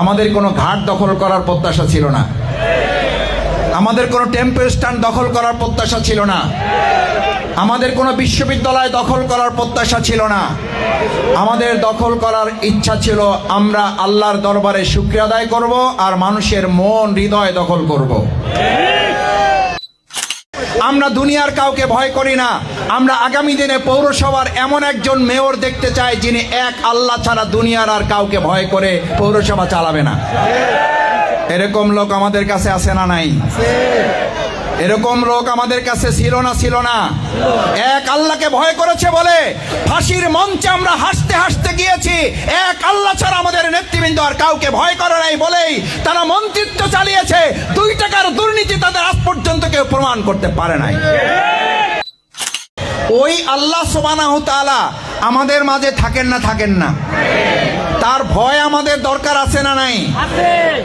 আমাদের কোনো ঘাট দখল করার প্রত্যাশা ছিল না, আমাদের কোনো টেম্পল স্ট্যান্ড দখল করার প্রত্যাশা ছিল না, আমাদের কোনো বিশ্ববিদ্যালয় দখল করার প্রত্যাশা ছিল না। আমাদের দখল করার ইচ্ছা ছিল আমরা আল্লাহর দরবারে শুকরিয়া আদায় করব আর মানুষের মন হৃদয় দখল করব। আমরা দুনিয়ার কাউকে ভয় করি না। আমরা আগামী দিনে পৌরসভার এমন একজন মেয়র দেখতে চাই যিনি এক আল্লাহ ছাড়া দুনিয়ার আর কাউকে ভয় করে পৌরসভা চালাবে না। এরকম লোক আমাদের কাছে আছে না নাই? এরকম লোক আমাদের কাছে ছিল না? এক আল্লাহকে ভয় করেছে বলে ফাঁসির মঞ্চে আমরা হাসতে হাসতে গিয়েছি। এক আল্লাহ ছাড়া আমাদের নেতৃবৃন্দ আর কাউকে ভয় করে নাই বলেই তারা মন্ত্রিত্ব চালিয়েছে। 2 টাকার দুর্নীতি তাদের আজ পর্যন্ত কেউ প্রমাণ করতে পারে নাই। ওই আল্লাহ সুবহানাহু তাআলা আমাদের মাঝে থাকেন না? তার ভয় আমাদের দরকার আছে না নাই?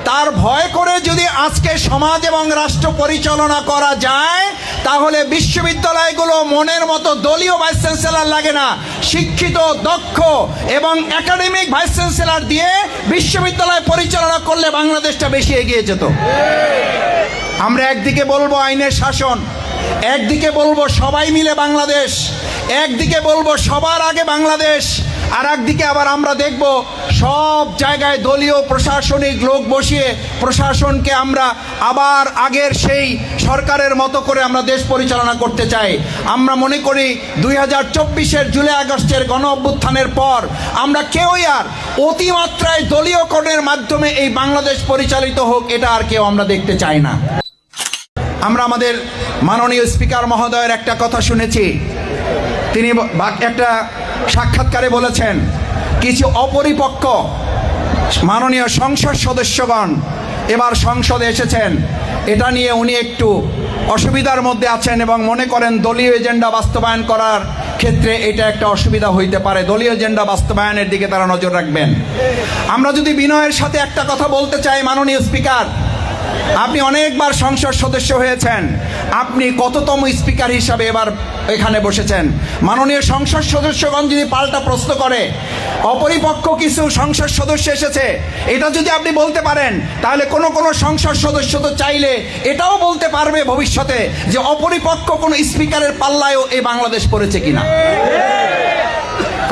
তার ভয় করে যদি আজকে সমাজ এবং রাষ্ট্র পরিচালনা করা যায় তাহলে বিশ্ববিদ্যালয়গুলো মনের মতো দলীয় ভাইস চ্যান্সেলর লাগে না, শিক্ষিত দক্ষ এবং একাডেমিক ভাইস চ্যান্সেলর দিয়ে বিশ্ববিদ্যালয় পরিচালনা করলে বাংলাদেশটা বেশি এগিয়ে যেত। আমরা একদিকে বলবো আইনের শাসন, একদিকে বলবো সবাই মিলে বাংলাদেশ, একদিকে বলবো সবার আগে বাংলাদেশ, আর একদিকে আবার আমরা দেখব সব জায়গায় দলীয় প্রশাসনিক লোক বসিয়ে প্রশাসনকে আমরা আবার আগের সেই সরকারের মতো করে আমরা দেশ পরিচালনা করতে চাই। আমরা মনে করি 2024-এর জুলাই আগস্টের গণ অভ্যুত্থানের পর আমরা কেউই আর অতিমাত্রায় দলীয়করণের মাধ্যমে এই বাংলাদেশ পরিচালিত হোক এটা আর কেউ আমরা দেখতে চাই না। আমরা আমাদের মাননীয় স্পিকার মহোদয়ের একটা কথা শুনেছি। তিনি একটা সাক্ষাৎকারে বলেছেন কিছু অপরিপক্ক মাননীয় সংসদ সদস্যগণ এবার সংসদে এসেছেন, এটা নিয়ে উনি একটু অসুবিধার মধ্যে আছেন এবং মনে করেন দলীয় এজেন্ডা বাস্তবায়ন করার ক্ষেত্রে এটা একটা অসুবিধা হইতে পারে। দলীয় এজেন্ডা বাস্তবায়নের দিকে তারা নজর রাখবেন। আমরা যদি বিনয়ের সাথে একটা কথা বলতে চাই, মাননীয় স্পিকার আপনি অনেকবার সংসদ সদস্য হয়েছেন, আপনি কততম স্পিকার হিসাবে এবার এখানে বসেছেন? মাননীয় সংসদ সদস্যগণ যদি পাল্টা প্রশ্ন করে অপরিপক্ক কিছু সংসদ সদস্য এসেছে, এটা যদি আপনি বলতে পারেন তাহলে কোনো সংসদ সদস্য তো চাইলে এটাও বলতে পারবে ভবিষ্যতে যে অপরিপক্ক কোনো স্পিকারের পাল্লায়ও এই বাংলাদেশ পড়েছে কিনা।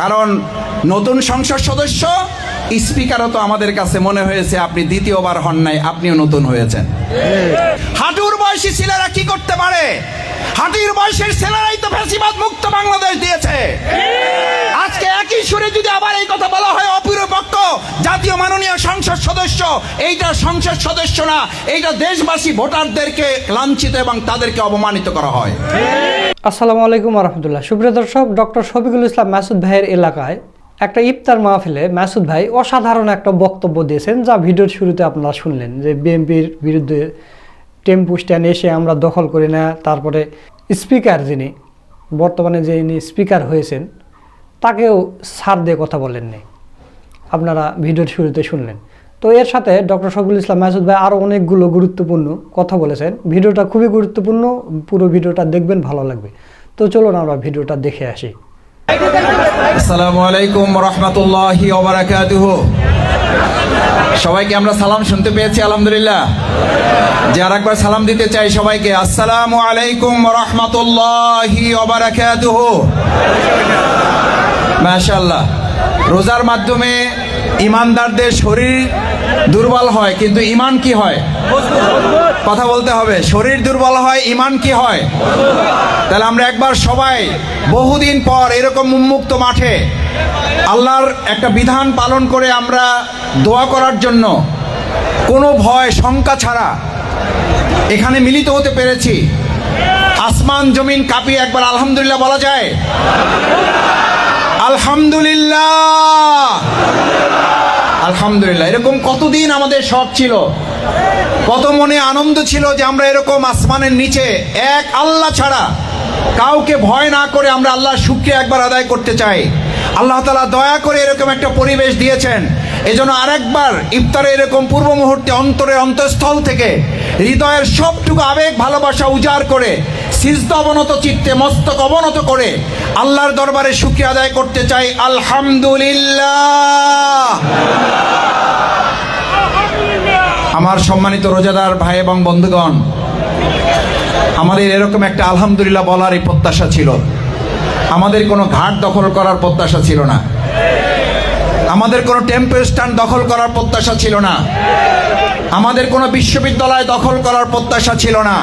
কারণ নতুন সংসদ সদস্য স্পিকারও তো আমাদের কাছে মনে হয়েছে আপনি দ্বিতীয়বার হন নাই, আপনিও নতুন হয়েছেন। হাঁটুর বয়সী ছেলেরা কি করতে পারে? হাঁটুর বয়সের ছেলেরাই তো ফ্যাসিবাদ মুক্ত বাংলাদেশ দিয়েছে। আজকে একই সুরে যদি আবার এই কথা বলা হয় অপরিপক্ক জাতীয় মাননীয় সংসদ সদস্য, এইটা সংসদ সদস্য না, এইটা দেশবাসী ভোটারদেরকে লাঞ্ছিত এবং তাদেরকে অপমানিত করা হয়। আসসালামু আলাইকুম ওয়া রাহমাতুল্লাহ। সুপ্রিয় দর্শক, ডক্টর শফিকুল ইসলাম মাসুদ ভাইয়ের এলাকায় একটা ইফতার মাহফিলে মাসুদ ভাই অসাধারণ একটা বক্তব্য দিয়েছেন, যা ভিডিওর শুরুতে আপনারা শুনলেন যে বিএনপির বিরুদ্ধে টেম্পু স্ট্যান্ড এসে আমরা দখল করি না, তারপরে স্পিকার যিনি বর্তমানে যিনি স্পিকার হয়েছেন তাকেও ছাড় দিয়ে কথা বলেননি, আপনারা ভিডিওর শুরুতে শুনলেন। তো এর সাথে ডক্টর শফিকুল ইসলাম মাসুদ ভাই আরও অনেকগুলো গুরুত্বপূর্ণ কথা বলেছেন। ভিডিওটা খুবই গুরুত্বপূর্ণ, পুরো ভিডিওটা দেখবেন, ভালো লাগবে। তো চলুন আমরা ভিডিওটা দেখে আসি। আসসালামু আলাইকুম ওয়া রাহমাতুল্লাহি ওয়া বারাকাতুহু। সবাইকে আমরা সালাম শুনতে পেয়েছি আলহামদুলিল্লাহ। যে আরেকবার সালাম দিতে চাই সবাইকে, আসসালামু আলাইকুম ওয়া রাহমাতুল্লাহি ওয়া বারাকাতুহু। মাশাআল্লাহ। রোজার মাধ্যমে ইমানদারদের শরীর দুর্বল হয়, কিন্তু ঈমান কি হয়? কথা বলতে হবে। শরীর দুর্বল হয়, ঈমান কি হয়? তাহলে আমরা একবার সবাই বহুদিন পর এরকম উন্মুক্ত মাঠে আল্লাহর একটা বিধান পালন করে আমরা দোয়া করার জন্য কোনো ভয় শঙ্কা ছাড়া এখানে মিলিত হতে পেরেছি। আসমান জমিন কাঁপিয়ে একবার আলহামদুলিল্লাহ বলা যায়? আলহামদুলিল্লাহ, আলহামদুলিল্লাহ। এরকম কতদিন আমাদের শখ ছিল, কত মনে আনন্দ ছিল যে আমরা এরকম আসমানের নিচে এক আল্লাহ ছাড়া কাউকে ভয় না করে আমরা আল্লাহর শুকরিয়া একবার আদায় করতে চাই। আল্লাহ তাআলা দয়া করে এরকম একটা পরিবেশ দিয়েছেন। এজন্য আরেকবার ইফতারে এরকম পূর্ব মুহূর্তে অন্তরের অন্তঃস্থল থেকে হৃদয়ের সবটুকু আবেগ ভালোবাসা উজাড় করে সিজদা অবনত চিত্তে মস্তক অবনত করে আল্লাহর দরবারে শুকরিয়া আদায় করতে চাই। আলহামদুলিল্লাহ। আমার সম্মানিত রোজাদার ভাই এবং বন্ধুগণ, আমাদের এরকম একটা আলহামদুলিল্লাহ বলারই প্রত্যাশা ছিল। আমাদের কোনো ঘাট দখল করার প্রত্যাশা ছিল না, আমাদের কোনো টেম্পল স্ট্যান্ড দখল করার প্রত্যাশা ছিল না, আমাদের কোনো বিশ্ববিদ্যালয় দখল করার প্রত্যাশা ছিল না।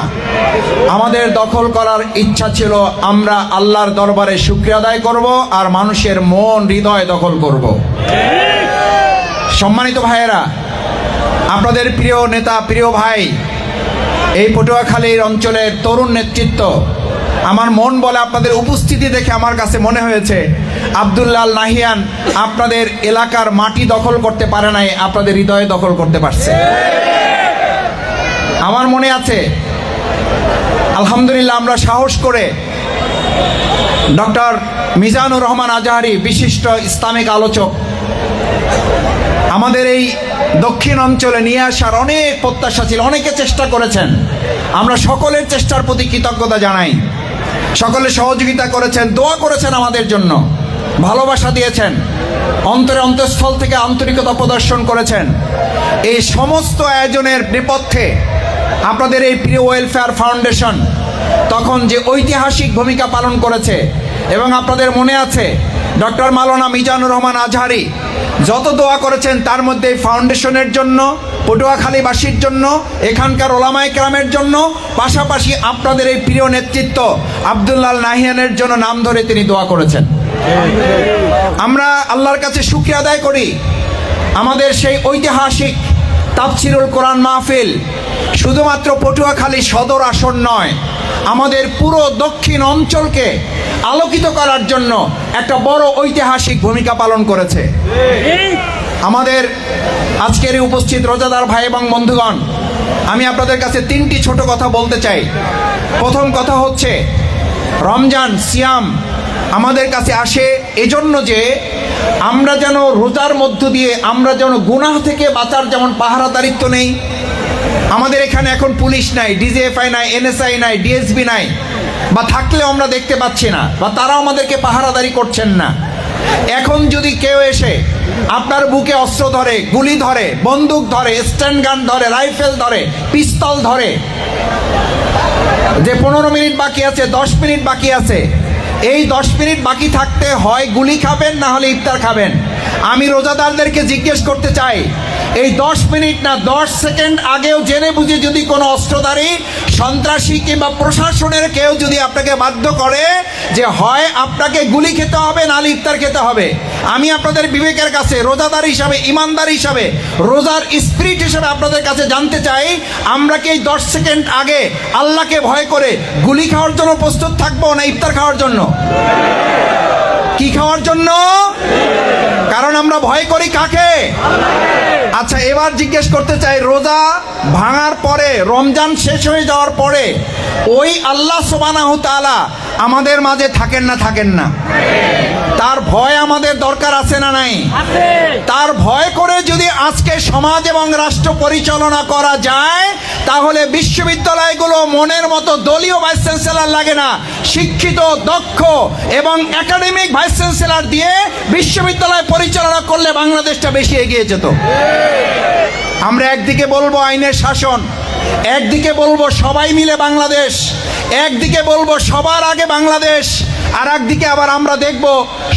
আমাদের দখল করার ইচ্ছা ছিল আমরা আল্লাহর দরবারে শুকরিয়া আদায় করব আর মানুষের মন হৃদয় দখল করব। সম্মানিত ভাইয়েরা, আপনাদের প্রিয় নেতা, প্রিয় ভাই, এই পটুয়াখালীর অঞ্চলের তরুণ নেতৃত্ব, আমার মন বলে আপনাদের উপস্থিতি দেখে আমার কাছে মনে হয়েছে আব্দুল্লাহ নাহিয়ান আপনাদের এলাকার মাটি দখল করতে পারে নাই, আপনাদের হৃদয়ে দখল করতে পারছে। আমার মনে আছে আলহামদুলিল্লাহ আমরা সাহস করে ডক্টর মিজানুর রহমান আজহারি, বিশিষ্ট ইসলামিক আলোচক, আমাদের এই দক্ষিণ অঞ্চলে নিয়ে আসার অনেক প্রত্যাশা ছিল, অনেকে চেষ্টা করেছেন। আমরা সকলের চেষ্টার প্রতি কৃতজ্ঞতা জানাই। সকলে সহযোগিতা করেছেন, দোয়া করেছেন আমাদের জন্য, ভালোবাসা দিয়েছেন, অন্তরে অন্তঃস্থল থেকে আন্তরিকতা প্রদর্শন করেছেন। এই সমস্ত আয়োজনের নেপথ্যে আপনাদের এই প্রিয় ওয়েলফেয়ার ফাউন্ডেশন তখন যে ঐতিহাসিক ভূমিকা পালন করেছে, এবং আপনাদের মনে আছে ডক্টর মাওলানা মিজানুর রহমান আজহারি যত দোয়া করেছেন তার মধ্যে এই ফাউন্ডেশনের জন্য, পটুয়াখালীবাসীর জন্য, এখানকার ওলামায়ে কেরামের জন্য, পাশাপাশি আপনাদের এই প্রিয় নেতৃত্ব আব্দুল্লাহ নাহিয়ানের জন্য নাম ধরে তিনি দোয়া করেছেন। আমরা আল্লাহর কাছে শুকরিয়া আদায় করি আমাদের সেই ঐতিহাসিক তাফসিরুল কোরআন মাহফিল শুধুমাত্র পটুয়াখালী সদর আসন নয়, আমাদের পুরো দক্ষিণ অঞ্চলকে আলোকিত করার জন্য একটা বড় ঐতিহাসিক ভূমিকা পালন করেছে। আমাদের আজকের এই উপস্থিত রোজাদার ভাই এবং বন্ধুগণ, আমি আপনাদের কাছে তিনটি ছোট কথা বলতে চাই। প্রথম কথা হচ্ছে, রমজান সিয়াম আমাদের কাছে আসে এজন্য যে আমরা যেন রোজার মধ্য দিয়ে আমরা যেন গুনাহ থেকে বাঁচার যেমন পাহারাদারিত্ব নেই। আমাদের এখানে এখন পুলিশ নাই, ডিজিএফআই নাই, এনএসআই নাই, ডিএসবি নাই, বা থাকলেও আমরা দেখতে পাচ্ছি না, বা তারাও আমাদেরকে পাহারাদারি করছেন না। এখন যদি কেউ এসে আপনার বুকে অস্ত্র ধরে, গুলি ধরে, বন্দুক ধরে, স্ট্যান্ড গান ধরে, রাইফেল ধরে, পিস্তল ধরে, যে 15 মিনিট বাকি আছে, 10 মিনিট বাকি আছে, এই 10 মিনিট বাকি থাকতে হয় গুলি খাবেন, না হলে ইফতার খাবেন। আমি রোজাদারদেরকে জিজ্ঞেস করতে চাই, এই 10 মিনিট না 10 সেকেন্ড আগেও জেনে বুঝে যদি কোনো অস্ত্রধারী সন্ত্রাসী কিংবা প্রশাসনের কেউ যদি আপনাকে বাধ্য করে যে হয় আপনাকে গুলি খেতে হবে নাহলে ইফতার খেতে হবে, আমি আপনাদের বিবেকের কাছে রোজাদার হিসাবে, ইমানদার হিসাবে, রোজার স্পিরিট হিসাবে আপনাদের কাছে জানতে চাই, আমরা কি এই 10 সেকেন্ড আগে আল্লাহকে ভয় করে গুলি খাওয়ার জন্য প্রস্তুত থাকবো না ইফতার খাওয়ার জন্য? কি খাওয়ার জন্য? কারণ আমরা ভয় করি কাকে? আচ্ছা, এবার জিজ্ঞেস করতে চাই, রোজা ভাঙার পরে, রমজান শেষ হয়ে যাওয়ার পরে ওই আল্লাহ সুবহানাহু তাআলা আমাদের মাঝে থাকেন না? থাকেন না? তার ভয় আমাদের দরকার আছে না নাই? তার ভয় করে যদি আজকে সমাজ এবং রাষ্ট্র পরিচালনা করা যায়, তাহলে বিশ্ববিদ্যালয়গুলো মনের মতো দলীয় ভাইস চ্যান্সেলর লাগে না, শিক্ষিত, দক্ষ এবং একাডেমিক ভাইস চ্যান্সেলর দিয়ে বিশ্ববিদ্যালয় পরিচালনা করলে বাংলাদেশটা বেশি এগিয়ে যেত। আমরা একদিকে বলবো আইনের শাসন, একদিকে বলবো সবাই মিলে বাংলাদেশ, একদিকে বলবো সবার আগে বাংলাদেশ, আর একদিকে আবার আমরা দেখব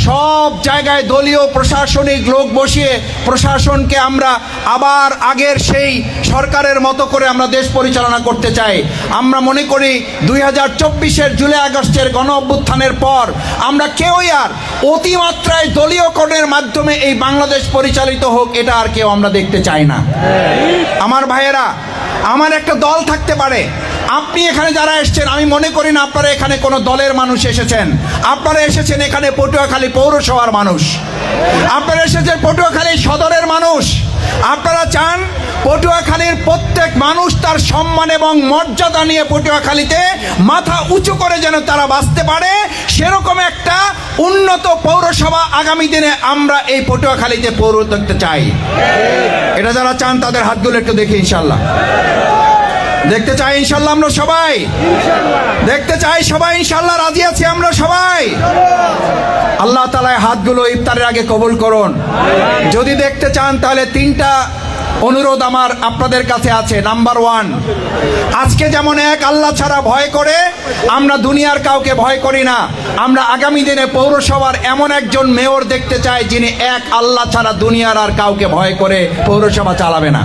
সব জায়গায় দলীয় প্রশাসনিক লোক বসিয়ে প্রশাসনকে আমরা আবার আগের সেই সরকারের মতো করে আমরা দেশ পরিচালনা করতে চাই। আমরা মনে করি 2024-এর জুলাই আগস্টের গণ অভ্যুত্থানের পর আমরা কেউই আর অতিমাত্রায় দলীয়করণের মাধ্যমে এই বাংলাদেশ পরিচালিত হোক, এটা আর কেউ আমরা দেখতে চাই না। আমার ভাইয়েরা, আমার একটা দল থাকতে পারে, আপনি এখানে যারা এসেছেন আমি মনে করি না আপনারা এখানে কোনো দলের মানুষ এসেছেন, আপনারা এসেছেন এখানে পটুয়াখালী পৌরসভার মানুষ, আপনারা এসেছেন পটুয়াখালী সদরের মানুষ। আপনারা চান পটুয়াখালীর প্রত্যেক মানুষ তার সম্মান এবং মর্যাদা নিয়ে পটুয়াখালীতে মাথা উঁচু করে যেন তারা বাঁচতে পারে, সেরকম একটা উন্নত পৌরসভা আগামী দিনে আমরা এই পটুয়াখালীতে পৌর দেখতে চাই। এটা যারা চান তাদের হাতগুলো একটু দেখি, ইনশাল্লাহ দেখতে চাই, ইনশাল্লাহ আমরা সবাই দেখতে চাই, সবাই ইনশাল্লাহ রাজি আছি আমরা সবাই। আল্লাহ তাআলা হাতগুলো ইফতারের আগে কবুল করুন। যদি দেখতে চান তাহলে 3টা অনুরোধ আমার আপনাদের কাছে আছে। নাম্বার 1, আজকে যেমন এক আল্লাহ ছাড়া ভয় করে, আমরা দুনিয়ার কাউকে ভয় করি না। আমরা আগামী দিনে পৌরসভার এমন একজন মেয়র দেখতে চাই যিনি এক আল্লাহ ছাড়া দুনিয়ার আর কাউকে ভয় করে পৌরসভা চালাবে না।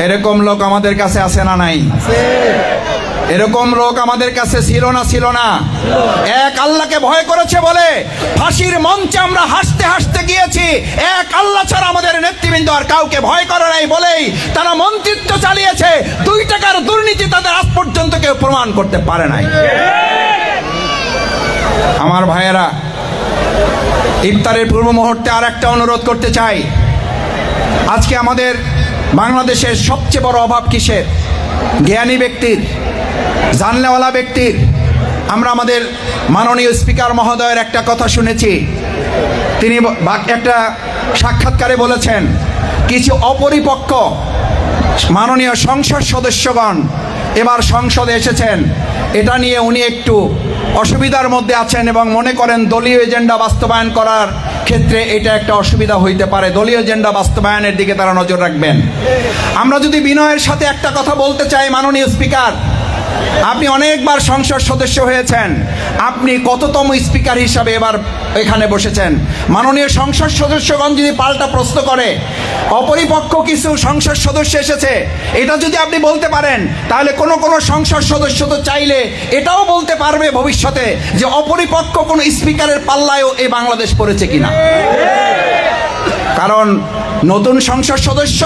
এরকম লোক আমাদের কাছে আছে না নাই? এরকম লোক আমাদের কাছে ছিল না। এক আল্লাহকে ভয় করেছে বলে ফাঁসির মঞ্চে আমরা হাসতে হাসতে গিয়েছি। এক আল্লাহ ছাড়া আমাদের নেতৃবৃন্দ আর কাউকে ভয় করে নাই বলেই তারা মন্ত্রিত্ব চালিয়েছে। 2 টাকার দুর্নীতি তাদের আজ পর্যন্ত কেউ প্রমাণ করতে পারে নাই। আমার ভাইয়েরা, ইফতারের পূর্ব মুহূর্তে আর একটা অনুরোধ করতে চাই। আজকে আমাদের বাংলাদেশের সবচেয়ে বড় অভাব কিসের? জ্ঞানী ব্যক্তির, জানলেওয়ালা ব্যক্তির। আমরা আমাদের মাননীয় স্পিকার মহোদয়ের একটা কথা শুনেছি। তিনি একটা সাক্ষাৎকারে বলেছেন, কিছু অপরিপক্ক মাননীয় সংসদ সদস্যগণ এবার সংসদে এসেছেন, এটা নিয়ে উনি একটু অসুবিধার মধ্যে আছেন এবং মনে করেন দলীয় এজেন্ডা বাস্তবায়ন করার ক্ষেত্রে এটা একটা অসুবিধা হইতে পারে। দলীয় এজেন্ডা বাস্তবায়নের দিকে তারা নজর রাখবেন। আমরা যদি বিনয়ের সাথে একটা কথা বলতে চাই, মাননীয় স্পিকার, আপনি অনেকবার সংসদ সদস্য হয়েছেন, আপনি কততম স্পিকার হিসাবে এবার এখানে বসেছেন? মাননীয় সংসদ সদস্যগণ যদি পাল্টা প্রশ্ন করে অপরিপক্ক কিছু সংসদ সদস্য এসেছে, এটা যদি আপনি বলতে পারেন, তাহলে কোন সংসদ সদস্য তো চাইলে এটাও বলতে পারবে ভবিষ্যতে যে অপরিপক্ক কোন স্পিকারের পাল্লায়ও এই বাংলাদেশ পড়েছে কিনা। কারণ নতুন সংসদ সদস্য,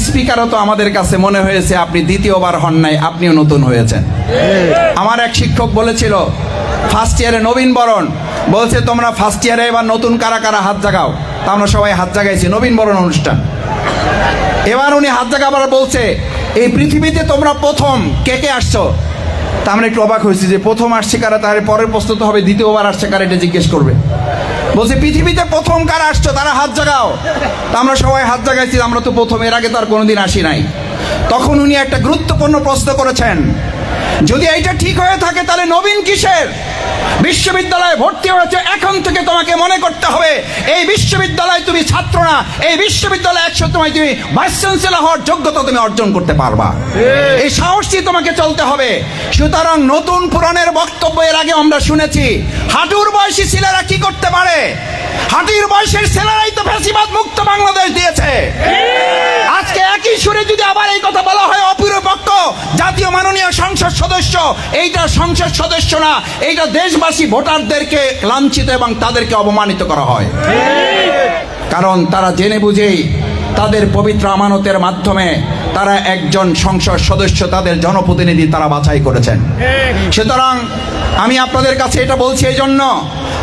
স্পিকারও তো আমাদের কাছে মনে হয়েছে আপনি দ্বিতীয়বার হন নাই, আপনিও নতুন হয়েছেন। আমার এক শিক্ষক বলেছিল, ফার্স্ট ইয়ারে নবীন বরণ, বলছে তোমরা ফার্স্ট ইয়ারে এবার নতুন কারা কারা হাত জাগাও। তা আমরা সবাই হাত জাগাইছি, নবীন বরণ অনুষ্ঠান। এবার উনি হাত জাগাবার বলছে, এই পৃথিবীতে তোমরা প্রথম কে কে আসছো? তা আমরা একটু অবাক হয়েছি যে প্রথম আসছে কারা, তাহলে পরের প্রশ্ন তো হবে দ্বিতীয়বার আসছে কারা, এটা জিজ্ঞেস করবে। বলছে পৃথিবীতে প্রথম কারা আসছো তারা হাত জাগাও। তা আমরা সবাই হাত জাগাইছি, আমরা তো প্রথম, এর আগে তো আর কোনোদিন আসি নাই। তখন উনি একটা গুরুত্বপূর্ণ প্রশ্ন করেছেন, যদি এইটা ঠিক হয়ে থাকে তাহলে নবীন কিসের? বিশ্ববিদ্যালয়ে ভর্তি হয়েছে, এখন থেকে তোমাকে মনে করতে হবে এই বিশ্ববিদ্যালয়ে তুমি ছাত্র না, এই বিশ্ববিদ্যালয়ে একসময় তুমি ভাইস চ্যান্সেলর হওয়ার যোগ্যতা তুমি অর্জন করতে পারবা। এই সাহসী তোমাকে চলতে হবে। সুতরাং নতুন পুরাণের বক্তব্য এর আগে আমরা শুনেছি, হাঁটুর বয়সী ছেলেরা কি করতে পারে? হাঁটুর বয়সের ছেলেরাই তো ফ্যাসিবাদ মুক্ত বাংলাদেশ দিয়েছে। আজকে একই সুরে যদি আবার এই কথা বলা হয় অপরিপক্ক জাতীয় মাননীয় সংসদ সদস্য, এইটা সংসদ সদস্য না, এইটা দেশবাসী ভোটারদেরকে লাঞ্ছিত এবং তাদেরকে অপমানিত করা হয়। কারণ তারা জেনে বুঝেই তাদের পবিত্র আমানতের মাধ্যমে তারা একজন সংসদ সদস্য, তাদের জনপ্রতিনিধি তারা বাছাই করেছেন। সুতরাং আমি আপনাদের কাছে এটা বলছি এই জন্য,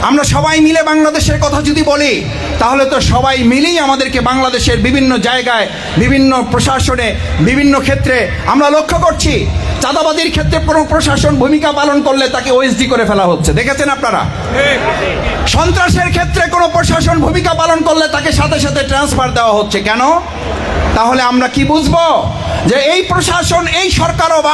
আমরা সবাই মিলে বাংলাদেশের কথা যদি বলি, তাহলে তো সবাই মিলেই আমাদেরকে বাংলাদেশের বিভিন্ন জায়গায়, বিভিন্ন প্রশাসনে, বিভিন্ন ক্ষেত্রে আমরা লক্ষ্য করছি চাঁদাবাজির ক্ষেত্রে কোনো প্রশাসন ভূমিকা পালন করলে তাকে ওএসডি করে ফেলা হচ্ছে, দেখেছেন আপনারা? সন্ত্রাসের ক্ষেত্রে কোনো প্রশাসন ভূমিকা পালন করলে তাকে সাথে সাথে ট্রান্সফার দেওয়া হচ্ছে। কেন? তাহলে আমরা কি বুঝবো যে এই প্রশাসন, এই সরকারও বা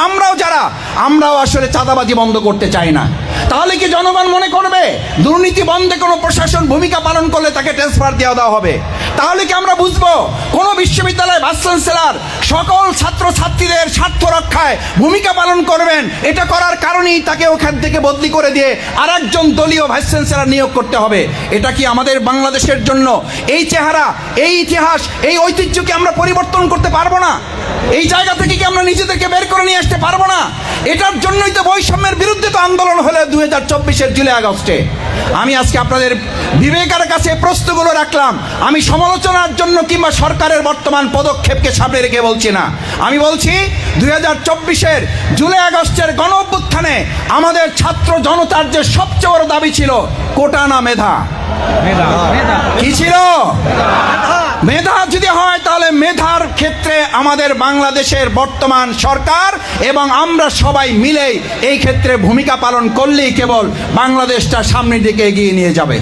আমরাও আসলে চাঁদাবাজি বন্ধ করতে চাই না। তাহলে কি জনগণ মনে করবে দুর্নীতি বন্ধে কোনো প্রশাসন ভূমিকা পালন করলে তাকে ট্রান্সফার দেওয়া হবে? তাহলে কি আমরা বুঝবো কোন বিশ্ববিদ্যালয়ের ভাইস চ্যান্সেলর সকল ছাত্র ছাত্রীদের স্বার্থ রক্ষায় ভূমিকা পালন করবেন? এটা করার কারণেই তাকে ওখান থেকে বদলি করে দিয়ে আরেকজন দলীয় ভাইস চ্যান্সেলর নিয়োগ করতে হবে। এটা কি আমাদের বাংলাদেশের জন্য এই চেহারা, এই ইতিহাস, এই ঐতিহ্যকে আমরা পরিবর্তন করতে পারবো না? এই জায়গা থেকে কি আমরা নিজেদেরকে বের করে নিয়ে আসতে পারবো না? এটার জন্যই তো বৈষম্যের বিরুদ্ধে তো আন্দোলন হলো 2024-এর জুলাই আগস্টে। আমি আজকে আপনাদের বিবেকের কাছে প্রশ্নগুলো রাখলাম। আমি সমালোচনার জন্য কিংবা সরকারের বর্তমান পদক্ষেপকে সামনে রেখে বলছি না। আমি বলছি 2024-এর জুলাই আগস্টের গণ অভ্যুত্থানে আমাদের ছাত্র জনতার যে সবচেয়ে বড় দাবি ছিল কোটা না মেধা। কি ছিল? মেধা যদি হয় তাহলে মেধার ক্ষেত্রে আমাদের বাংলাদেশের বর্তমান সরকার এবং আমরা সবাই মিলেই এই ক্ষেত্রে ভূমিকা পালন করলেই কেবল বাংলাদেশটা সামনের দিকে এগিয়ে নিয়ে যাবে।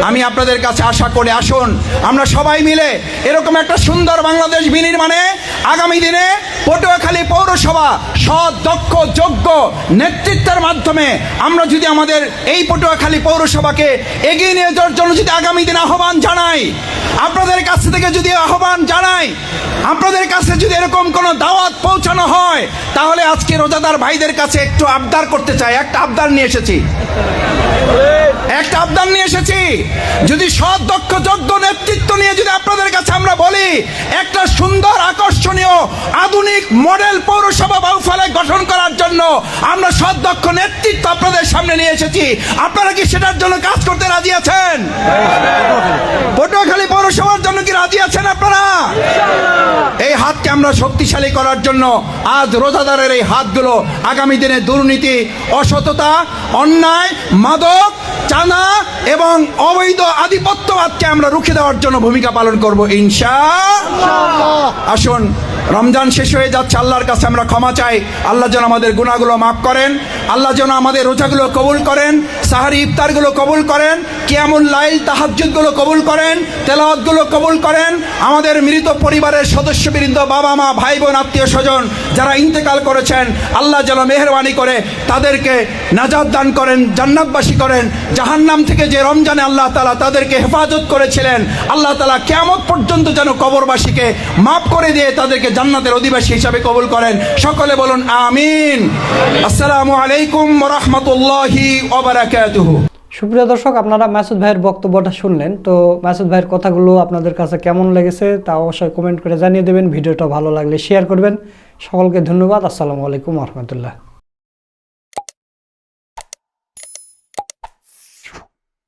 আমি আপনাদের কাছে আশা করি, আসুন আমরা সবাই মিলে এরকম একটা সুন্দর বাংলাদেশ বিনির্মাণে আগামী দিনে পটুয়াখালী পৌরসভা সৎ, দক্ষ, যোগ্য নেতৃত্বের মাধ্যমে আমরা যদি আমাদের এই পটুয়াখালী পৌরসভাকে এগিয়ে নিয়ে যাওয়ার জন্য যদি আগামী দিনে আহ্বান জানাই, আপনাদের কাছ থেকে যদি আহ্বান জানাই, আপনাদের কাছে যদি এরকম কোনো দাওয়াত পৌঁছানো হয়, তাহলে আজকে রোজাদার ভাইদের কাছে একটু আবদার করতে চাই। একটা আবদার নিয়ে এসেছি, একটা আবদার নিয়ে এসেছি। যদি সৎ দক্ষ যোগ্য নেতৃত্ব নিয়ে যদি আপনাদের কাছে আমরা বলি, একটা সুন্দর আকর্ষণীয় আধুনিক মডেল পৌরসভা বাউফলে গঠন করার জন্য আমরা সৎ দক্ষ নেতৃত্ব আপনাদের সামনে নিয়ে এসেছি, আপনারা কি সেটার জন্য কাজ করতে রাজি আছেন? পটুয়াখালী পৌরসভার জন্য কি রাজি আছেন আপনারা? এই হাতকে আমরা শক্তিশালী করার জন্য আজ রোজাদারের এই হাতগুলো আগামী দিনে দুর্নীতি, অসততা, অন্যায়, মাদক, চাঁদা এবং অবৈধ আধিপত্যবাদকে আমরা রুখে দেওয়ার জন্য ভূমিকা পালন করব ইনশাআল্লাহ। আসুন, রমজান শেষ হয়ে যাচ্ছে, আল্লাহর কাছে আমরা ক্ষমা চাই। আল্লাহ যেন আমাদের গুনাহগুলো মাফ করেন, আল্লাহ যেন আমাদের রোজাগুলো কবুল করেন, সাহারি ইফতারগুলো কবুল করেন, কিয়ামুল লাইল তাহাজ্জুদগুলো কবুল করেন, তেলাওয়াতগুলো কবুল করেন। আমাদের মৃত পরিবারের সদস্যবৃন্দ, বাবা মা, ভাই বোন, আত্মীয় স্বজন যারা ইন্তেকাল করেছেন, আল্লাহ যেন মেহেরবানি করে তাদেরকে নাজাত দান করেন, জান্নাতবাসী করেন। জাহান্নাম থেকে যে রমজানে আল্লাহ তাআলা তাদেরকে হেফাজত করেছিলেন, আল্লাহ তাআলা কিয়ামত পর্যন্ত যেন কবরবাসীকে মাফ করে দিয়ে তাদেরকে জান্নাতের অধিবাসী হিসাবে কবুল করেন। সকলে বলুন আমিন। আসসালামু আলাইকুম ওয়া রাহমাতুল্লাহি ওয়া বারাকাতুহু। সুপ্রিয় দর্শক, আপনারা মাসুদ ভাইয়ের বক্তব্যটা শুনলেন। তো মাসুদ ভাইয়ের কথাগুলো আপনাদের কাছে কেমন লেগেছে তা অবশ্যই কমেন্ট করে জানিয়ে দেবেন। ভিডিওটা ভালো লাগলে শেয়ার করবেন। সকলকে ধন্যবাদ। আসসালামু আলাইকুম ওয়া রাহমাতুল্লাহ।